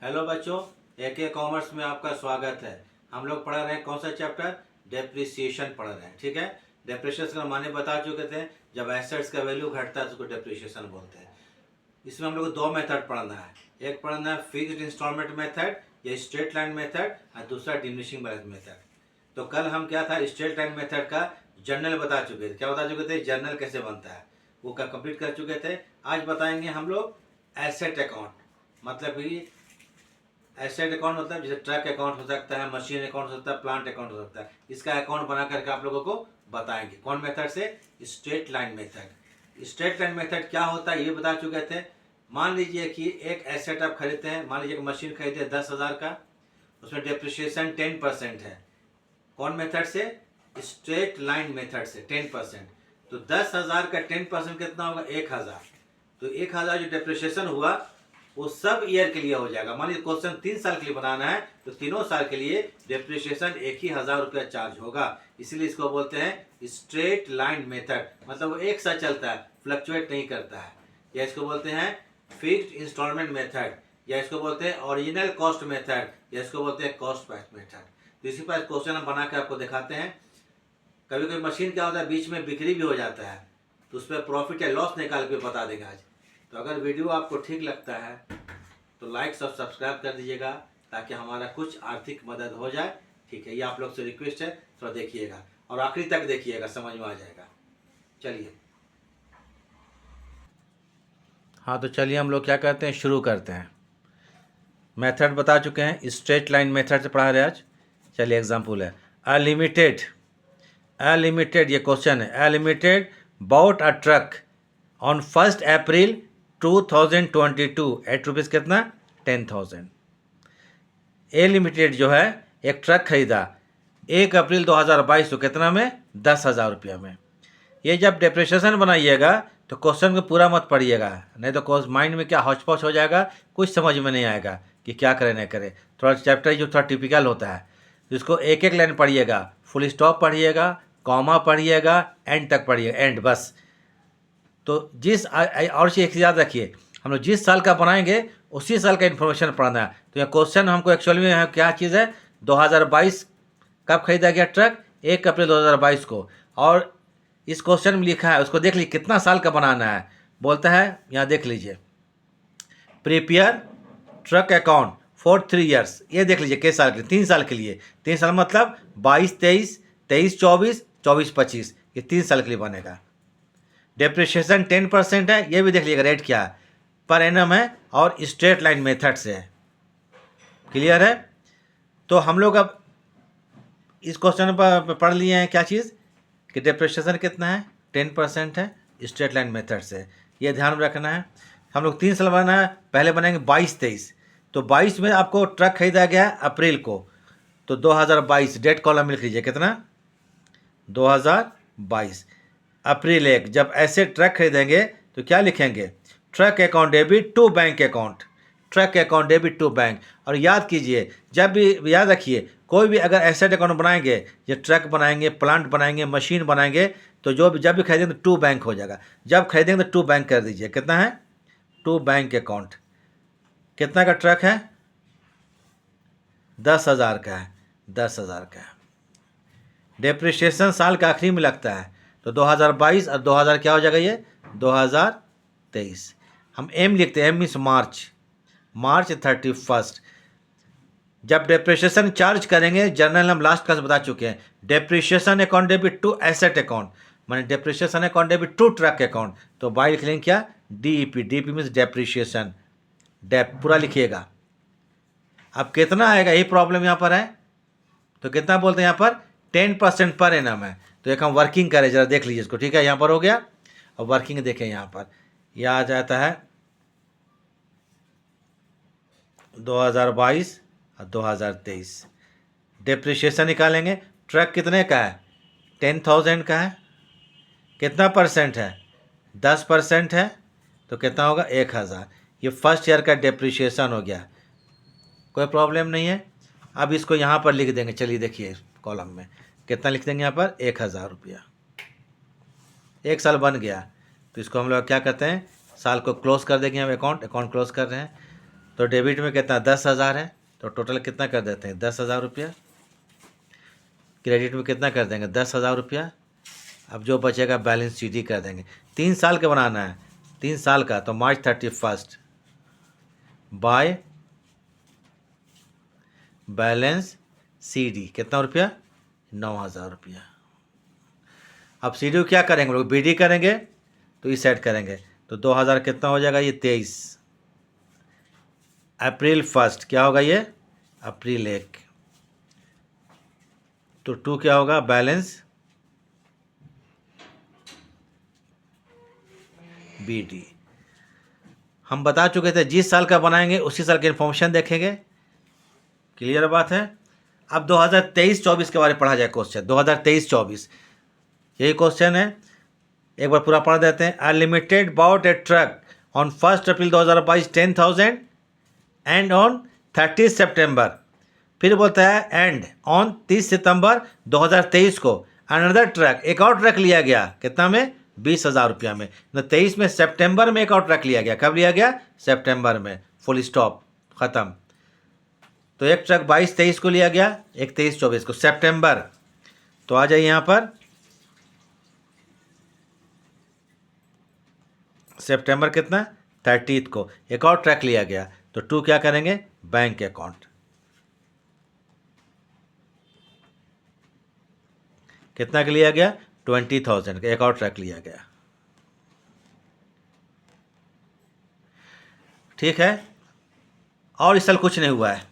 Hello बच्चों, एके commerce में आपका स्वागत है। हम लोग पढ़ रहे हैं कौन सा चैप्टर? डेप्रिसिएशन पढ़ रहे हैं। ठीक है, डेप्रिसिएशन का माने बता चुके थे। जब एसेट्स का वैल्यू घटता है तो उसको डेप्रिसिएशन बोलते हैं। इसमें हम लोग को दो मेथड पढ़ना है। एक पढ़ना है फिक्स्ड इंस्टॉलमेंट मेथड या स्ट्रेट लाइन मेथड, और दूसरा डिमिनिशिंग बैलेंस मेथड। तो कल हम क्या था, स्ट्रेट लाइन मेथड का जर्नल बता चुके थे। क्या बता चुके थे? जर्नल कैसे बनता है वो का कंप्लीट कर चुके थे। आज बताएंगे हम लोग एसेट अकाउंट। मतलब कि एसेट अकाउंट मतलब जैसे ट्रक अकाउंट हो सकता है, मशीन अकाउंट हो सकता है, प्लांट अकाउंट हो सकता है। इसका अकाउंट बना करके आप लोगों को बताएंगे। कौन मेथड से? Straight line method. Straight line method क्या होता है ये बता चुके थे। मान लीजिए कि एक एसेट आप खरीदते हैं। मान लीजिए कि मशीन खरीदे 10,000 का, उसमें डेप्रिसिएशन 10% है। कौन मेथड से? स्ट्रेट लाइन मेथड से 10%। तो 10,000 का 10% कितना होगा? 1,000। तो 1,000 जो डेप्रिसिएशन हुआ वो सब ईयर के लिए हो जाएगा। मान लीजिए क्वेश्चन 3 साल के लिए बनाना है तो तीनों साल के लिए डेप्रिसिएशन 1,000 रुपया चार्ज होगा। इसीलिए इसको बोलते हैं स्ट्रेट लाइन मेथड। मतलब वो एक साथ चलता है, फ्लक्चुएट नहीं करता है। या इसको बोलते हैं फिक्स्ड इंस्टॉलमेंट मेथड, या इसको बोलते हैं ओरिजिनल कॉस्ट मेथड, या इसको बोलते हैं कॉस्ट प्राइस मेथड। तो इसी पर क्वेश्चन हम बना के आपको दिखाते हैं। कभी कभी मशीन क्या होता है, बीच में बिक्री भी हो जाता है, तो उस पर प्रॉफिट या लॉस निकाल के बता देंगे आज। तो अगर वीडियो आपको ठीक लगता है तो लाइक और सब्सक्राइब कर दीजिएगा, ताकि हमारा कुछ आर्थिक मदद हो जाए। ठीक है, ये आप लोग से रिक्वेस्ट है, थोड़ा देखिएगा और आखिरी तक देखिएगा, समझ में आ जाएगा। चलिए, हाँ तो चलिए हम लोग क्या करते हैं, शुरू करते हैं। मेथड बता चुके हैं, स्ट्रेट लाइन मेथड से पढ़ा रहे आज। चलिए एग्जाम्पल है अनलिमिटेड, ये क्वेश्चन है। Unlimited bought a truck on 1 April 2022 at rupees कितना? 10,000। ए लिमिटेड जो है एक ट्रक खरीदा 1 अप्रैल 2022 को कितना में? 10,000 रुपया में। ये जब डेप्रिसिएशन बनाइएगा तो क्वेश्चन को पूरा मत पढ़िएगा, नहीं तो माइंड में क्या हौच पौच हो जाएगा, कुछ समझ में नहीं आएगा कि क्या करें नहीं करें। थोड़ा चैप्टर जो थोड़ा टिपिकल होता है, जिसको एक एक लाइन पढ़िएगा, फुल स्टॉप पढ़िएगा, कॉमा पढ़िएगा, एंड तक पढ़िएगा, एंड बस। तो और चीज़ याद रखिए, हम लोग जिस साल का बनाएंगे उसी साल का इन्फॉर्मेशन पढ़ना है। तो यह क्वेश्चन हमको एक्चुअली में यहाँ क्या चीज़ है, 2022 कब खरीदा गया ट्रक? 1 अप्रैल 2022 को। और इस क्वेश्चन में लिखा है, उसको देख लीजिए कितना साल का बनाना है। बोलता है यहाँ देख लीजिए, prepare truck account for 3 years. ये देख लीजिए किस साल के लिए? 3 साल के लिए। 3 साल मतलब 22-23, 23-24, 24-25, ये 3 साल के लिए बनेगा। डेप्रिसिएशन 10% है, ये भी देख लीजिएगा रेट क्या है, पर एनम है और स्ट्रेट लाइन मेथड से है। क्लियर है? तो हम लोग अब इस क्वेश्चन पर पढ़ लिए हैं क्या चीज़, कि डेप्रिसिएशन कितना है? 10% है, स्ट्रेट लाइन मेथड से। ये ध्यान में रखना है। हम लोग 3 साल बनाना है, पहले बनाएंगे 22-23। तो 22 में आपको ट्रक खरीदा गया अप्रैल को, तो 2022 डेट कॉलम में लिख लीजिए कितना? 2022 अप्रैल 1। जब ऐसे ट्रक खरीदेंगे तो क्या लिखेंगे? Truck account debit to bank account, truck account debit to bank. और याद कीजिए, जब भी याद रखिए, कोई भी अगर एसेट अकाउंट बनाएंगे, ये ट्रक बनाएंगे, प्लांट बनाएंगे, मशीन बनाएंगे, तो जब भी खरीदेंगे तो टू बैंक हो जाएगा। जब खरीदेंगे तो टू बैंक कर दीजिए। कितना है? To bank account. कितना का ट्रक है? 10,000 का है, 10,000 का है। डेप्रिसिएशन साल का आखिरी में लगता है, तो 2022 और 2000 क्या हो जाएगा? ये 2023। हम एम लिखते हैं, एम मीन्स मार्च 31। जब डेप्रिसिएशन चार्ज करेंगे, जर्नल हम लास्ट क्लास बता चुके हैं, depreciation account debit to asset account, माने depreciation account debit to truck account. तो बाई लिख लेंगे क्या? DEP. DEP means depreciation, dep पूरा लिखिएगा। अब कितना आएगा, यही प्रॉब्लम यहाँ पर है। तो कितना बोलते हैं यहाँ पर? 10% पर एनम है। तो एक हम वर्किंग करें, जरा देख लीजिए इसको। ठीक है, यहाँ पर हो गया। और वर्किंग देखें, यहाँ पर यह आ जाता है 2022 और 2023। डेप्रिसिएशन निकालेंगे। ट्रक कितने का है? 10,000 का है। कितना परसेंट है? 10% है, तो कितना होगा? 1,000। ये फर्स्ट ईयर का डेप्रिसिएशन हो गया, कोई प्रॉब्लम नहीं है। अब इसको यहाँ पर लिख देंगे। चलिए देखिए कॉलम में कितना लिख देंगे, यहाँ पर 1,000 रुपया। 1 साल बन गया, तो इसको हम लोग क्या कहते हैं, साल को क्लोज कर देंगे हम। अकाउंट क्लोज कर रहे हैं। तो डेबिट में कितना 10,000 है, तो टोटल कितना कर देते हैं 10,000 रुपया। क्रेडिट में कितना कर देंगे 10,000 रुपया। अब जो बचेगा बैलेंस शीट कर देंगे। 3 साल का बनाना है, 3 साल का, तो मार्च 31 बाय बैलेंस CD कितना रुपया 9,000 रुपया। अब CD क्या करेंगे लोग, BD करेंगे तो इस साइड करेंगे, तो 2,000 कितना हो जाएगा ये 23। अप्रैल 1 क्या होगा ये अप्रैल 1, तो 2 क्या होगा बैलेंस BD। हम बता चुके थे जिस साल का बनाएंगे उसी साल की इन्फॉर्मेशन देखेंगे। क्लियर बात है। अब 2023-24 के बारे में पढ़ा जाए क्वेश्चन 2023-24, यही क्वेश्चन है, एक बार पूरा पढ़ देते हैं। A limited bot A truck on 1 April 2022 10,000 and on 30 सितंबर, फिर बोलता है एंड ऑन 30 सितंबर 2023 को अनदर ट्रक, एक और ट्रक लिया गया कितना में 20,000 रुपया में। 23 में सितंबर में एक और ट्रक लिया गया, कब लिया गया सितंबर में, फुल स्टॉप ख़त्म। तो एक ट्रक 22-23 को लिया गया, एक 23-24 को सितंबर। तो आ जाइए यहाँ पर सितंबर कितना 30 को एक और ट्रक लिया गया, तो 2 क्या करेंगे बैंक अकाउंट, कितना का लिया गया 20,000 का एक और ट्रक लिया गया। ठीक है, और इस साल कुछ नहीं हुआ है,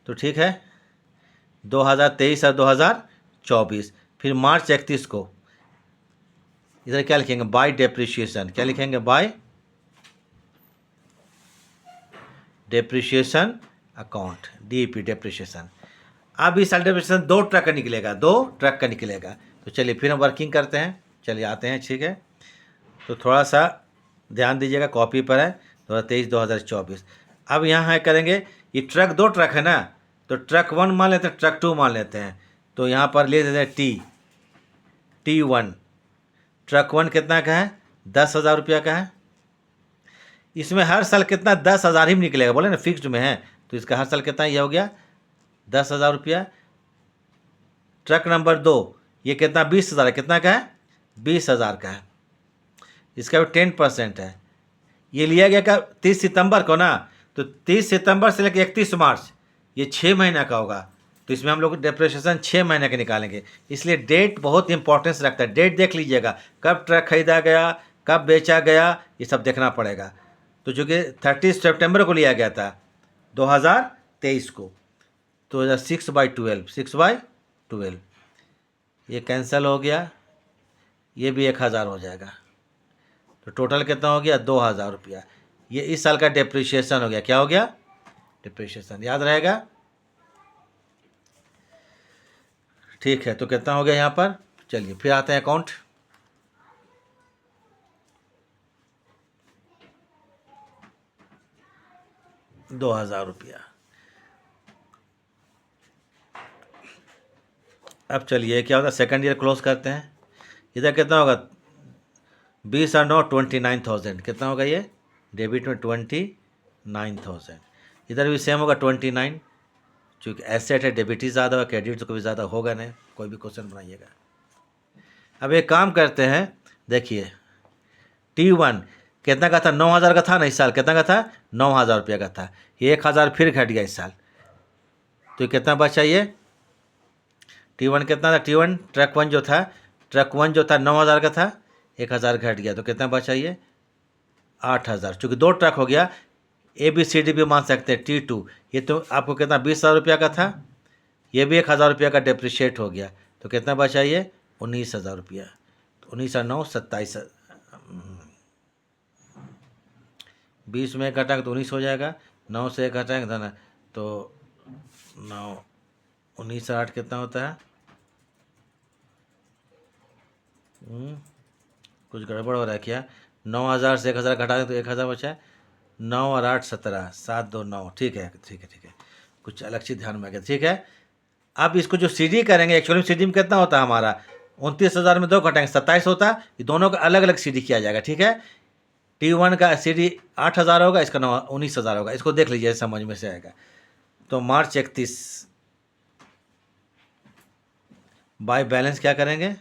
तो ठीक है 2023 और 2024। फिर मार्च 31 को इधर क्या लिखेंगे बाय डेप्रिशिएशन, क्या लिखेंगे by depreciation account DAP depreciation. अब इस साल डेप्रिशिएशन 2 ट्रक का निकलेगा, 2 ट्रक का निकलेगा। तो चलिए फिर हम वर्किंग करते हैं, चलिए आते हैं। ठीक है, तो थोड़ा सा ध्यान दीजिएगा, कॉपी पर है 2023-2024। अब यहाँ है करेंगे, ये ट्रक 2 ट्रक है ना, तो ट्रक 1 मान लेते हैं, ट्रक 2 मान लेते हैं। तो यहाँ पर ले देते हैं T1। ट्रक 1 कितना का है 10,000 रुपया का है। इसमें हर साल कितना 10,000 ही निकलेगा, बोले ना फिक्स्ड में है, तो इसका हर साल कितना ये हो गया 10,000 रुपया। ट्रक नंबर 2 ये कितना 20,000 है, कितना का है 20,000 का है, इसका भी 10% है। ये लिया गया का 30 सितंबर को ना, तो 30 सितंबर से लेकर 31 मार्च ये 6 महीना का होगा, तो इसमें हम लोग डेप्रिसिएशन 6 महीने के निकालेंगे। इसलिए डेट बहुत इंपॉर्टेंस रखता है, डेट देख लीजिएगा कब ट्रक खरीदा गया, कब बेचा गया, ये सब देखना पड़ेगा। तो जो कि 30 सितंबर को लिया गया था 2023 को, तो 6/12 ये कैंसिल हो गया, ये भी 1,000 हो जाएगा, तो टोटल कितना हो गया 2,000 रुपया। ये इस साल का डेप्रिशिएशन हो गया, क्या हो गया डेप्रिशिएशन, याद रहेगा। ठीक है, तो कितना हो गया यहाँ पर, चलिए फिर आते हैं अकाउंट। ₹2,000। अब चलिए क्या होता है, सेकंड ईयर क्लोज करते हैं। इधर कितना होगा 20 और 9 29,000, कितना होगा ये डेबिट में 29,000। इधर भी सेम होगा 29, चूँकि एसेट है डेबिट ही ज़्यादा होगा, क्रेडिट तो कभी ज़्यादा होगा नहीं। कोई भी क्वेश्चन बनाइएगा। अब एक काम करते हैं, देखिए T1 कितना का था 9,000 का था ना, इस साल कितना का था 9,000 रुपया का था, ये 1,000 फिर घट गया इस साल, तो कितना बचा ये T1 कितना था, T1 ट्रक 1 जो था, ट्रक 1 जो था 9,000 का था, 1,000 घट गया, तो कितना बचा ये 8,000। चूँकि 2 ट्रक हो गया, ABCD भी मान सकते हैं। T2 ये तो आपको कितना 20,000 रुपया का था, ये भी 1,000 रुपया का डेप्रिशिएट हो गया, तो कितना बचा ये 19,000 रुपया। तो 19 और 9 27, 20 में घटाएंगे तो 19 हो जाएगा, 9 से 1 घटाएंगे ना, तो 9 19 और 8 कितना होता है, कुछ गड़बड़ हो रहा है क्या, 9,000 से 1,000 घटा दें तो 1,000 बचा है, 9 और 8 17, 7 2 9, ठीक है ठीक है ठीक है, कुछ अलग चीज़ ध्यान में आ गया। ठीक है, अब इसको जो CD करेंगे, एक्चुअली CD में कितना होता है हमारा 29,000 में 2 घटाएंगे 27 होता है, ये दोनों का अलग अलग CD किया जाएगा। ठीक है, T1 का CD 8,000 होगा, इसका 19,000 होगा। इसको देख लीजिए, समझ में से आएगा। तो मार्च 31 बाय बैलेंस क्या करेंगे,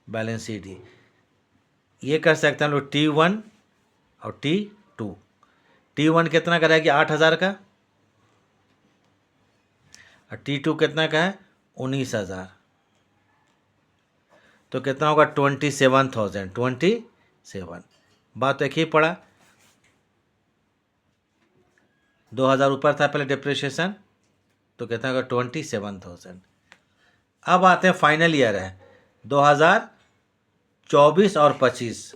बैलेंस CD ये कर सकते हैं हम लोग T1 और T2। T1 कितना का रहेगी 8,000 का, और T2 कितना का है 19,000। तो कितना होगा 27,000, 27। बात तो एक ही पड़ा, 2,000 ऊपर था पहले डिप्रिशिएशन, तो कितना होगा 27,000। अब आते हैं फाइनल ईयर है 2024 और 25।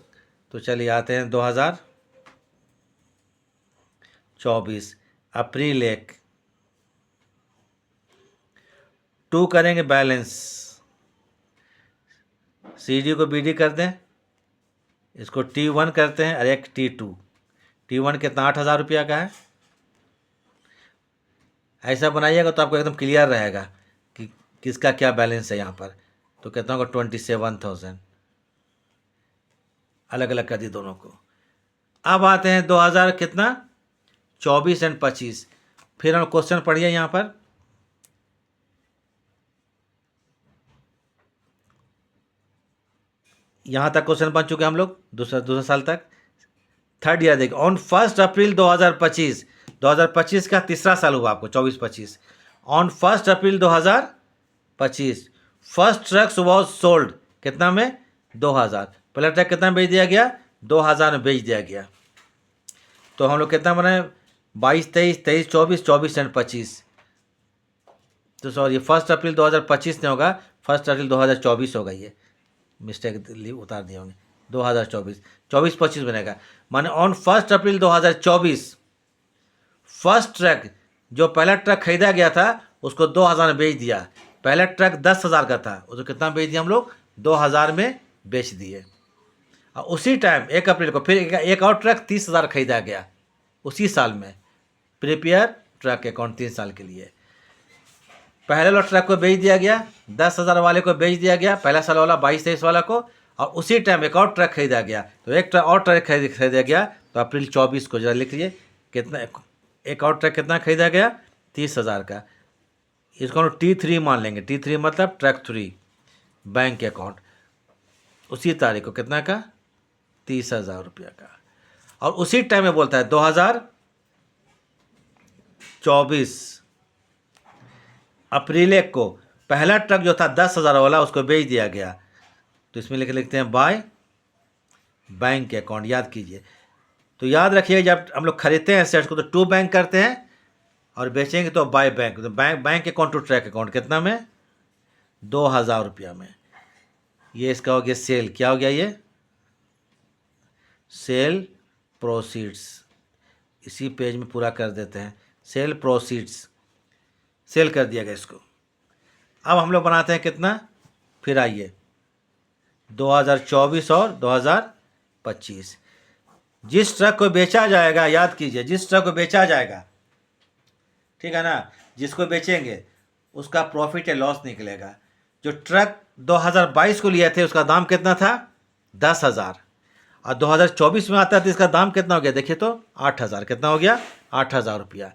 तो चलिए आते हैं 2024 अप्रैल 1 2 करेंगे बैलेंस, CD को BD कर दें, इसको T1 करते हैं और एक T2। T1 कितना 8,000 रुपया का है। ऐसा बनाइएगा तो आपको एकदम क्लियर रहेगा कि किसका क्या बैलेंस है यहाँ पर। तो कितना होगा 27,000, अलग अलग कर दी दोनों को। अब आते हैं 2000 कितना 24 एंड 25। फिर हम क्वेश्चन पढ़िए यहाँ पर, यहाँ तक क्वेश्चन बन चुके हम लोग दूसरा साल तक। थर्ड ईयर देखिए, ऑन 1 अप्रैल 2025, 2025 का तीसरा साल हुआ आपको 24-25। On 1 April 2025 first truck was sold कितना में 2,000। पहला ट्रक कितना में बेच दिया गया 2,000 में बेच दिया गया। तो हम लोग कितना बनाए 22, 23, 23, 24, 24 एंड 25। तो सॉरी 1 अप्रैल 2025 नहीं होगा, 1 अप्रैल 2024 होगा। ये मिस्टेक उतार दिए होंगे, 2024, 24-25 बनेगा। माने ऑन 1 अप्रैल 2024 फर्स्ट ट्रक जो पहला ट्रक खरीदा गया था उसको 2,000 में बेच दिया। पहला ट्रक 10,000 का था, उसको कितना बेच दिया हम लोग 2,000 में बेच दिए। और उसी टाइम 1 अप्रैल को फिर एक और ट्रक 30,000 खरीदा गया उसी साल में। प्रिपेयर ट्रक अकाउंट 3 साल के लिए। पहले वाला ट्रक को बेच दिया गया, 10,000 वाले को बेच दिया गया पहला साल वाला 22-23 वाला को, और उसी टाइम एक और ट्रक खरीदा गया। तो एक और ट्रक खरीदा गया तो अप्रैल 24 को जरा लिख लीजिए कितना, एक और ट्रक कितना खरीदा गया 30,000 का। इसको हम T3 मान लेंगे, T3 मतलब ट्रक 3 बैंक अकाउंट, उसी तारीख को कितना का 30,000 रुपया का। और उसी टाइम में बोलता है 2024 अप्रैल 1 को पहला ट्रक जो था 10,000 वाला उसको बेच दिया गया। तो इसमें लिखते हैं बाय बैंक अकाउंट, याद कीजिए। तो याद रखिए जब हम लोग खरीदते हैं एसेट्स को तो टू बैंक करते हैं, और बेचेंगे तो बाय बैंक। तो bank account to truck account कितना में 2,000 रुपया में। ये इसका हो गया सेल, क्या हो गया ये सेल प्रोसीड्स। इसी पेज में पूरा कर देते हैं, सेल प्रोसीड्स, सेल कर दिया गया इसको। अब हम लोग बनाते हैं कितना, फिर आइए 2024 और 2025। जिस ट्रक को बेचा जाएगा, याद कीजिए जिस ट्रक को बेचा जाएगा, ठीक है ना, जिसको बेचेंगे उसका प्रॉफिट या लॉस निकलेगा। जो ट्रक 2022 को लिए थे उसका दाम कितना था 10,000, और 2024 में आता है तो इसका दाम कितना हो गया देखिए तो 8,000। कितना हो गया 8,000 रुपया।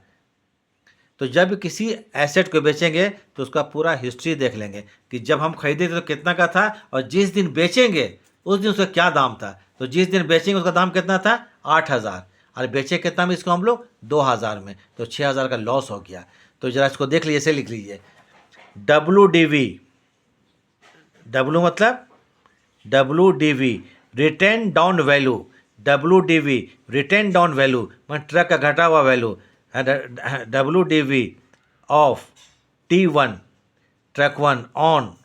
तो जब किसी एसेट को बेचेंगे तो उसका पूरा हिस्ट्री देख लेंगे कि जब हम खरीदे थे तो कितना का था, और जिस दिन बेचेंगे उस दिन उसका क्या दाम था। तो जिस दिन बेचेंगे उसका दाम कितना था 8,000, और बेचे कितना में इसको हम लोग 2,000 में, तो 6,000 का लॉस हो गया। तो जरा इसको देख लीजिए, ऐसे लिख लीजिए WDV, डब्लू मतलब WDV written down value, WDV written down value मतलब ट्रक का घटा हुआ value, WDV of T1 truck 1 on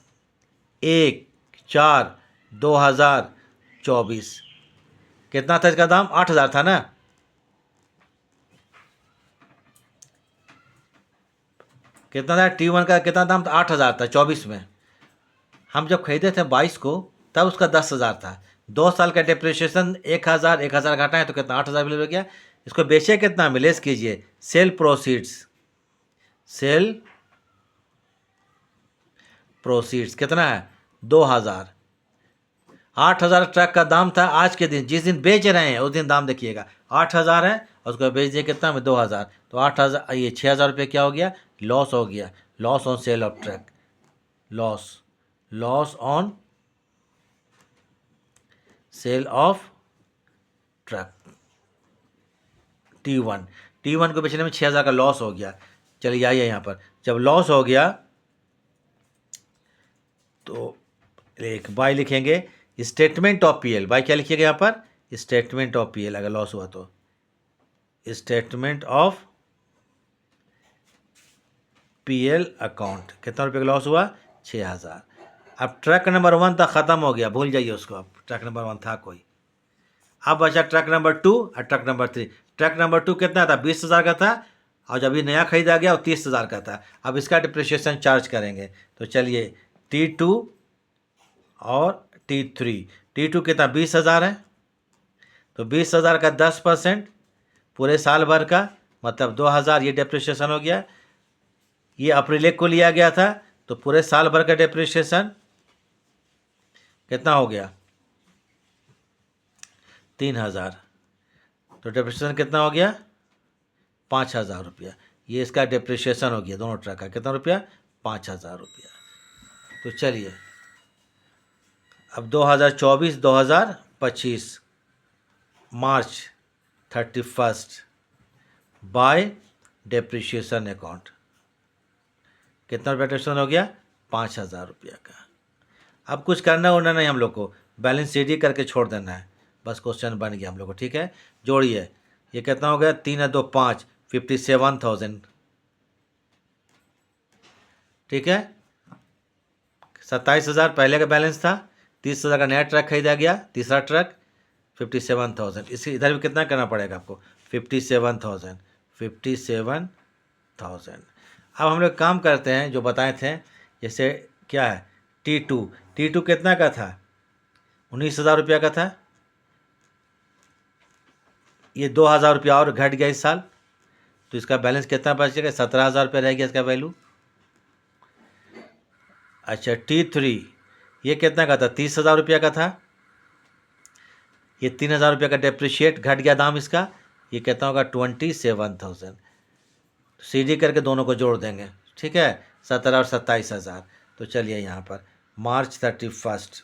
1/4/2024। कितना था इसका दाम 8,000 था ना। कितना था T1 का कितना दाम था 8,000 था 24 में। हम जब खरीदे थे 22 को तब उसका 10,000 था। 2 साल का डिप्रिशिएशन 1,000 घटा है तो कितना 8,000 हो गया। इसको बेचे कितना में लेस कीजिए, सेल प्रोसीड्स, सेल प्रोसीड्स कितना है 2,000, 8,000 ट्रक का दाम था आज के दिन, जिस दिन बेच रहे हैं उस दिन दाम देखिएगा 8,000 है, और उसको बेच दिए कितना में 2,000, तो 8,000 ये 6,000 रुपये क्या हो गया, लॉस हो गया, loss on sale of truck, loss on sale of truck T1 को बेचने में 6,000 का लॉस हो गया। चलिए आइए यहाँ पर, जब लॉस हो गया तो एक बाय लिखेंगे, स्टेटमेंट ऑफ पीएल, बाय क्या लिखिएगा यहाँ पर, स्टेटमेंट ऑफ पीएल, अगर लॉस हुआ तो स्टेटमेंट ऑफ पीएल अकाउंट, कितना रुपये का लॉस हुआ, 6,000। अब ट्रक नंबर 1 था, ख़त्म हो गया, भूल जाइए उसको, अब ट्रक नंबर 1 था कोई। अब बचा ट्रक नंबर 2 और ट्रक नंबर 3। ट्रक नंबर 2 कितना था, 20,000 का था, और जब ये नया खरीदा गया वो 30,000 का था। अब इसका डिप्रिशिएशन चार्ज करेंगे, तो चलिए T2 और T3। T2 कितना, 20,000 है, तो 20,000 का 10% पूरे साल भर का, मतलब 2,000, ये डिप्रिशिएशन हो गया। ये अप्रैल को लिया गया था, तो पूरे साल भर का डिप्रिशिएशन कितना हो गया, 3,000, तो डिप्रिशिएशन कितना हो गया, 5,000 रुपया। ये इसका डिप्रिशिएशन हो गया दोनों ट्रक का, कितना रुपया, 5,000 रुपया। तो चलिए अब 2024-2025 मार्च 31 बाय डिप्रिशिएशन अकाउंट, कितना रुपया डिप्रिशिएशन हो गया, 5,000 रुपया का। अब कुछ करना होना नहीं हम लोग को, बैलेंस शीट करके छोड़ देना है, बस क्वेश्चन बन गया हम लोग को। ठीक है, जोड़िए, ये कितना हो गया, 3 2 5, 57,000। ठीक है, 27,000 पहले का बैलेंस था, 30,000 का नया ट्रक खरीदा गया, तीसरा ट्रक, 57,000। इसी इधर भी कितना करना पड़ेगा आपको, 57,000। अब हम लोग काम करते हैं जो बताए थे, जैसे क्या है, T2 कितना का था, 19,000 रुपया का था, ये 2,000 रुपया और घट गया इस साल, तो इसका बैलेंस कितना बचेगा, 17,000 रुपया रह गया इसका वैल्यू। अच्छा T3 ये कितना का था, 30,000 रुपया का था, ये 3,000 रुपया का डेप्रिशिएट घट गया दाम इसका, ये कितना होगा, 27,000। CD करके दोनों को जोड़ देंगे, ठीक है, 17 और 27,000। तो चलिए यहाँ पर मार्च 31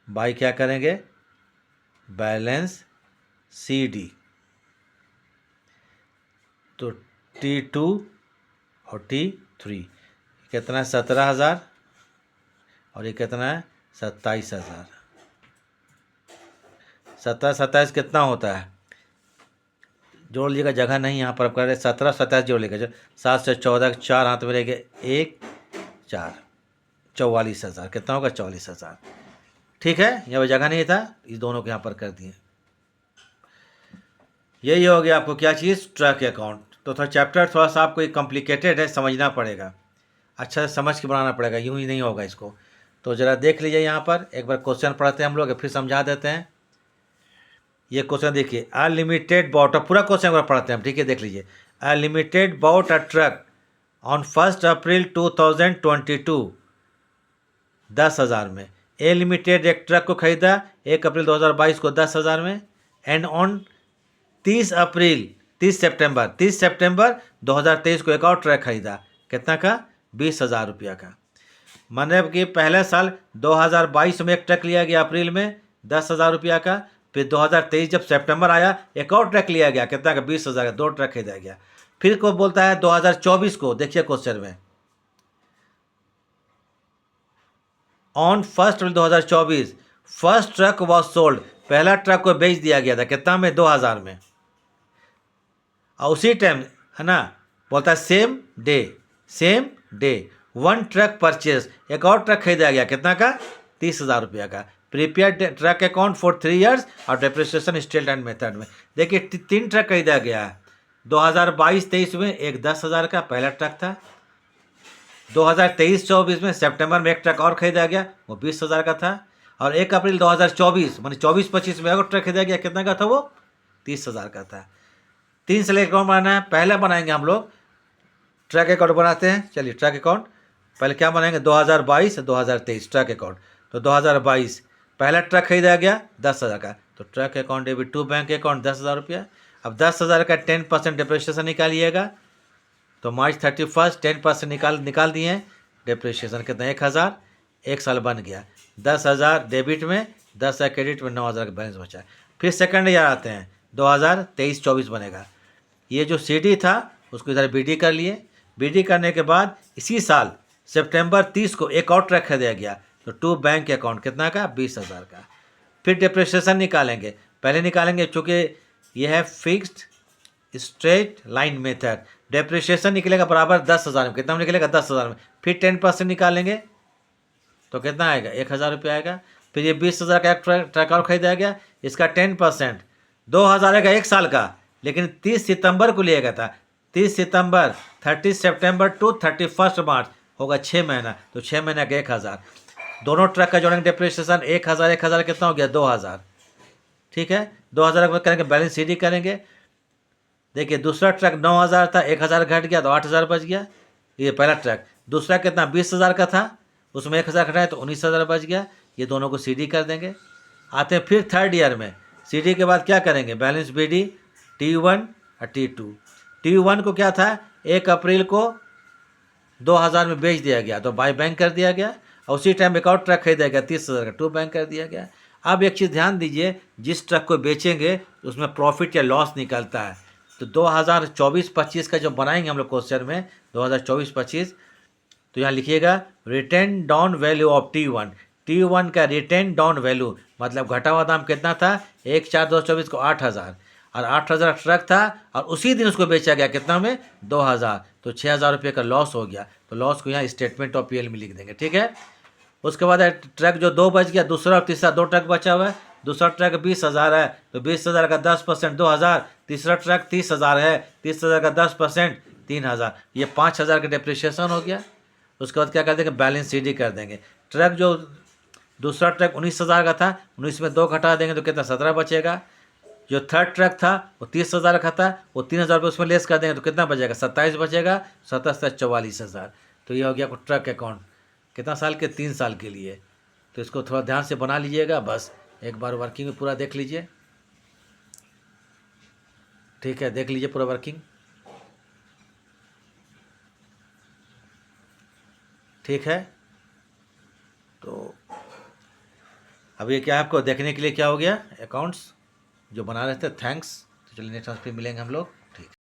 बाई क्या करेंगे, बैलेंस CD, तो T2 और T3 कितना है, 17,000, और ये कितना है, 27,000। 17-27 कितना होता है, जोड़ लीजिएगा, जगह नहीं यहाँ पर आप कर रहे, 17-27 जोड़ लीजिएगा, 7 से 14 4 हाथ में रहेंगे, 1 4, 44,000, कितना होगा, 44,000। ठीक है, यहाँ पर जगह नहीं था, इस दोनों को यहाँ पर कर दिए। यही हो गया आपको क्या चीज़, ट्रक अकाउंट। तो थोड़ा चैप्टर थोड़ा सा आपको कॉम्प्लिकेटेड है, समझना पड़ेगा, अच्छा से समझ के बनाना पड़ेगा, यूँ ही नहीं होगा इसको। तो ज़रा देख लीजिए यहाँ पर, एक बार क्वेश्चन पढ़ते हैं हम लोग, फिर समझा देते हैं। ये क्वेश्चन देखिए, अ लिमिटेड बॉट, पूरा क्वेश्चन एक बार पढ़ते हैं, ठीक है, देख लीजिए। A limited bot a truck on 1 April 2022 10,000 में। ए लिमिटेड एक ट्रक को खरीदा 1 अप्रैल 2022 को 10,000 में, एंड ऑन 30 सितंबर 2023 को एक और ट्रक खरीदा, कितना का, 20,000 रुपया का। माने कि पहले साल 2022 में एक ट्रक लिया गया अप्रैल में 10,000 रुपया का, फिर 2023 जब सितंबर आया एक और ट्रक लिया गया, कितना का, 20,000 का, 2 ट्रक खरीदा गया। फिर को बोलता है 2024 को, देखिए क्वेश्चन में, on 1 April 2024 first truck was sold, पहला ट्रक को बेच दिया गया था, कितना में, 2,000 में। और उसी टाइम है ना, बोलता है सेम डे 1 ट्रक परचेज, एक और ट्रक खरीदा गया, कितना का, 30,000 रुपया का। Prepaid truck account for 3 years और डेप्रिसिएशन स्टेट एंड मेथड में। देखिए 3 ट्रक खरीदा गया है, 2022-23 में एक 10,000 का पहला ट्रक था, 2023-24 में सितंबर में एक ट्रक और खरीदा गया, वो 20,000 का था, और 1 अप्रैल 2024 मानी 24-25 में एक ट्रक खरीदा गया, कितना का था, वो 30,000 का था। 3 से लेकर अकाउंट बनाना है, पहले बनाएंगे हम लोग ट्रक अकाउंट बनाते हैं। चलिए ट्रक अकाउंट पहले क्या बनाएंगे, 2022-2023 ट्रक अकाउंट। तो 2022 पहला ट्रक खरीदा गया 10,000 का, तो truck account debit to bank account 10,000 रुपया। अब 10,000 का 10% डिप्रिसिएशन निकालिएगा, तो मार्च 31 10% निकाल दिए हैं। डिप्रिसिएशन कितना 1,000, 1 साल बन गया। 10,000 डेबिट में, 10,000 क्रेडिट में, 9,000 का बैलेंस बचा। फिर सेकंड ईयर आते हैं, 2023-24 बनेगा। ये जो CD था उसको इधर BD कर लिए। BD करने के बाद इसी साल सितंबर 30 को एक और ट्रक खरीदा गया, तो टू बैंक अकाउंट कितना का 20,000 का। फिर डिप्रिसिएशन निकालेंगे, पहले निकालेंगे चूँकि ये है fixed straight line method. Depreciation निकलेगा बराबर 10,000 में, कितना में निकलेगा 10,000 में। फिर 10% निकालेंगे तो कितना आएगा 1,000 रुपया आएगा। फिर ये 20,000 का एक ट्रक और खरीदा गया, इसका 10% 2,000 का 1 साल का, लेकिन 30 सितंबर को लिया गया था। 30 सितंबर 30 सितंबर टू 31 मार्च होगा 6 महीना, तो 6 महीना का 1,000। दोनों ट्रक का जोड़ेंगे डिप्रिसिएशन 1,000 1,000 कितना हो गया 2,000। ठीक है, 2,000 करेंगे, बैलेंस CD करेंगे। देखिए दूसरा ट्रक 9,000 था, 1,000 घट गया तो 8,000 बच गया, ये पहला ट्रक। दूसरा कितना 20,000 का था, उसमें 1,000 घटाया तो 19,000 बच गया। ये दोनों को CD कर देंगे। आते हैं फिर थर्ड ईयर में, CD के बाद क्या करेंगे, बैलेंस BD T1 और T2। T1 को क्या था 1 अप्रैल को 2,000 में बेच दिया गया, तो बाय बैंक कर दिया गया। और उसी टाइम एक और ट्रक खरीदा गया 30,000 का, टू बैंक कर दिया गया। अब एक चीज़ ध्यान दीजिए, जिस ट्रक को बेचेंगे उसमें प्रॉफिट या लॉस निकलता है। तो 2024-25 का जो बनाएंगे हम लोग क्वेश्चन में 2024-25, तो यहाँ लिखिएगा retain down value of T1। T1 का रिटेन डाउन वैल्यू मतलब घटा हुआ दाम कितना था 1/4/2024 को 8,000, और 8,000 ट्रक था और उसी दिन उसको बेचा गया कितना में 2,000, तो 6,000 रुपये का लॉस हो गया। तो लॉस को यहाँ स्टेटमेंट ऑफ PL में लिख देंगे। ठीक है, उसके बाद ट्रक जो 2 बच गया, दूसरा और तीसरा 2 ट्रक बचा हुआ है। दूसरा ट्रक 20,000 है, तो 20,000 का 10% 2,000। तीसरा ट्रक 30,000 है, 30,000 का 10% 3,000, ये 5,000 का डिप्रिसिएशन हो गया। उसके बाद क्या कर देंगे, बैलेंस CD कर देंगे। ट्रक जो दूसरा ट्रक 19,000 का था, 19 में 2 घटा देंगे तो कितना 17 बचेगा। जो थर्ड ट्रक था वो 30,000 का था, वो 3,000 रुपये उसमें लेस कर देंगे तो कितना बचेगा 27 बचेगा। 27 44,000, तो ये हो गया ट्रक अकाउंट। कितना साल के 3 साल के लिए। तो इसको थोड़ा ध्यान से बना लीजिएगा, बस एक बार वर्किंग में पूरा देख लीजिए। ठीक है, देख लीजिए पूरा वर्किंग। ठीक है, तो अब ये क्या आपको देखने के लिए क्या हो गया, अकाउंट्स जो बना रहे थे। थैंक्स। तो चलिए नेक्स्ट क्लास पे मिलेंगे हम लोग। ठीक।